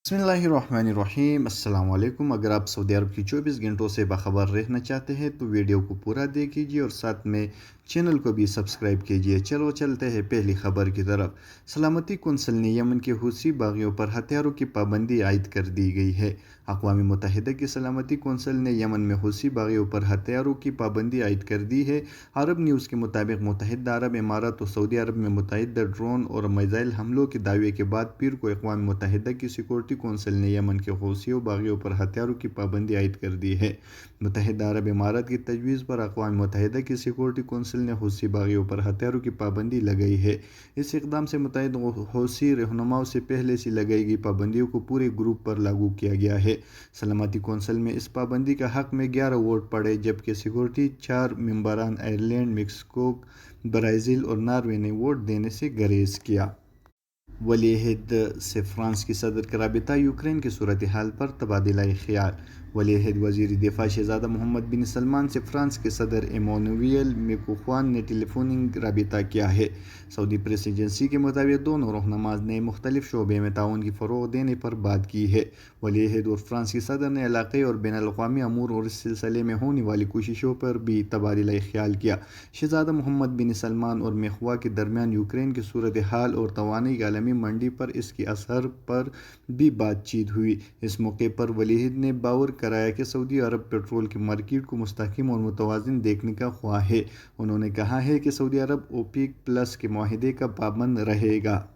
बिस्मिल्लाहिर्रहमानिर्रहीम। अस्सलाम वालेकुम। अगर आप सऊदी अरब की 24 घंटों से बाखबर रहना चाहते हैं तो वीडियो को पूरा देखिए और साथ में चैनल को भी सब्सक्राइब कीजिए। चलो चलते हैं पहली खबर की तरफ। सलामती कौंसिल ने यमन के हूसी बागियों पर हथियारों की पाबंदी आयद कर दी गई है। अक़वाम मुत्तहिदा की सलामती कौंसिल ने यमन में हूसी बागियों पर हथियारों की पाबंदी आयद कर दी है। अरब न्यूज़ के मुताबिक मुत्तहिदा अरब इमारात और सऊदी अरब में मुतअद्दिद ड्रोन और मिसाइल हमलों के दावे के बाद पीर को अक़वाम मुत्तहिदा की सिक्योरिटी कौंसिल ने यमन के हूसियों बागियों पर हथियारों की पाबंदी आयद कर दी है। मुत्तहिदा अरब इमारात की तजवीज़ पर अक़वाम मुत्तहिदा की सिक्योरिटी कौंसिल ने हूसी बागियों पर हथियारों की पाबंदी लगाई है। इस इक़दाम से मुतअद्दिद हूसी रहनुमाओं से पहले से लगाई गई पाबंदियों को पूरे ग्रुप पर लागू किया गया है। सलामती कौंसिल में इस पाबंदी का हक़ में 11 वोट पड़े, जबकि सिक्योरिटी 4 मेंबरान आयरलैंड, मेक्सिको, ब्राज़ील और नॉर्वे ने वोट देने से गुरेज किया। वली-ए-अहद से फ्रांस की सदर का राबिता। यूक्रेन की सूरत हाल पर तबादला ख्याल। वली-ए-अहद वज़ीर दिफ़ा शहज़ादा मोहम्मद बिन सलमान से फ्रांस के सदर एमानुएल मैक्रों ने टेलीफोनिक राबिता किया है। सऊदी प्रेस एजेंसी के मुताबिक दोनों रहनुमा ने मुख्तलिफ शोबे में ताउन की फ़रोग़ देने पर बात की है। वली-ए-अहद और फ्रांस की सदर ने इलाक़ाई और बैनुल-अक़वामी अमूर और इस सिलसिले में होने वाली कोशिशों पर भी तबादला ख्याल किया। शहज़ादा मोहम्मद बिन सलमान और मैक्रों के दरमियान यूक्रेन की सूरत हाल और तवानाई आलमी मंडी पर इसके असर पर भी बातचीत हुई। इस मौके पर वली-ए-अहद ने बावर कराया कि सऊदी अरब पेट्रोल की मार्केट को मुस्तहकम और मुतवाज़िन देखने का ख्वाह है। उन्होंने कहा है कि सऊदी अरब ओपेक प्लस के मुआहदे का पाबंद रहेगा।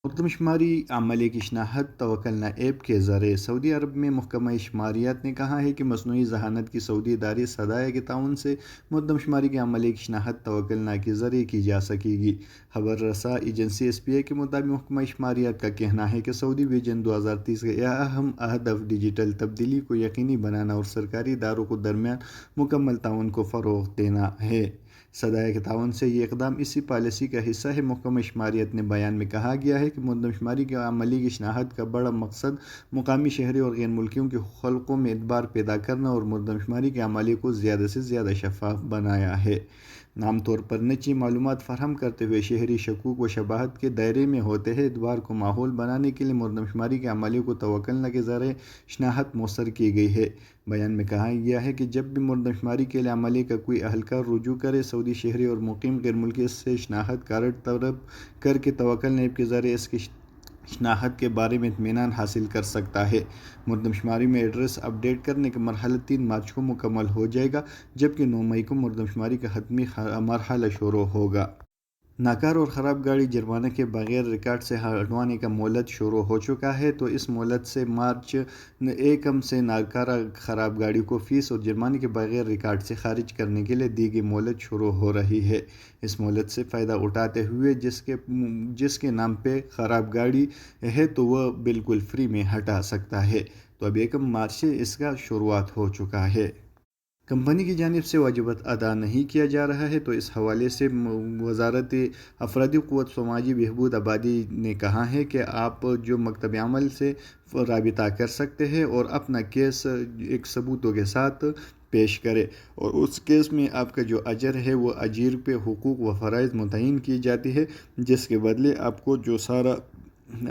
मरदमशुमारी अमले की शनाख्त तवक्लना ऐप के ज़रिए। सऊदी अरब में महकमा शुमारियात ने कहा है कि मसनूई ज़हानत की सऊदी इदारे सदाया के ताउन से मरदमशुमारी के अमले की शनाख्त तवक्लना के ज़रिए की जा सकेगी। खबर रसा एजेंसी SPA के मुताबिक महकमा शुमारियात का कहना है कि सऊदी विजन 2030 का अहम अहदफ डिजिटल तब्दीली को यकीनी बनाना और सरकारी इदारों को दरमियान मुकम्मल ताउन को फ़रोग़ देना है। सदाया के ताउन से ये इक़दाम इसी पॉलिसी का हिस्सा है। महकमा शुमारियात ने बयान में कहा गया है कि मरदमशुमारी के अमले की शनाख्त का बड़ा मकसद मुकामी शहरी और गैर मुल्कियों के हक़ों में एतबार पैदा करना और मरदमशुमारी के अमले को ज़्यादा से ज़्यादा शफ़ाफ़ बनाया है। आमतौर पर नची मालूमात फराहम करते हुए शहरी शकूक व शबाहत के दायरे में होते हैं। एतबार को माहौल बनाने के लिए मरदमशुमारी के अमले को तवक्लना के ज़रिए शनाख्त मौसर की गई है। बयान में कहा गया है कि जब भी मरदमशुमारी के लिए अमले का कोई अहलकार रुजू करे, सऊदी शहरी और मुकीम गैर मुल्की इससे शनाख्त कार्ड तलब करके तवक्लना ऐप के ज़रिए इसकी शनाख्त के बारे में इत्मीनान हासिल कर सकता है। मरदमशुमारी में एड्रेस अपडेट करने का मरहला 3 मार्च को मुकम्मल हो जाएगा, जबकि 9 मई को मरदमशुमारी का हतमी मरहला शुरू होगा। नाकार और ख़राब गाड़ी जुर्माने के बगैर रिकॉर्ड से हटवाने का मोहलत शुरू हो चुका है, तो इस मोहलत से मार्च 1 से नाकारा ख़राब गाड़ी को फ़ीस और जुर्माने के बगैर रिकॉर्ड से खारिज करने के लिए दी गई मोहलत शुरू हो रही है। इस मोहलत से फ़ायदा उठाते हुए जिसके नाम पे ख़राब गाड़ी है तो वह बिल्कुल फ्री में हटा सकता है। तो अब 1 मार्च से इसका शुरुआत हो चुका है। कंपनी की जानिब से वाजिबात अदा नहीं किया जा रहा है, तो इस हवाले से वज़ारत अफरादी क़ुव्वत समाजी बहबूद आबादी ने कहा है कि आप जो मकतब अमल से राबिता कर सकते हैं और अपना केस एक सबूतों के साथ पेश करें, और उस केस में आपका जो अजर है वो अजीर पे हुकूक व फ़राइज़ मुतय्यन की जाती है, जिसके बदले आपको जो सारा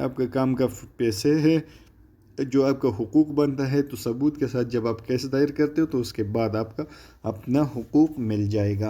आपका काम का पैसे है, जो आपका हुकूक बनता है, तो सबूत के साथ जब आप केस दायर करते हो तो उसके बाद आपका अपना हुकूक मिल जाएगा।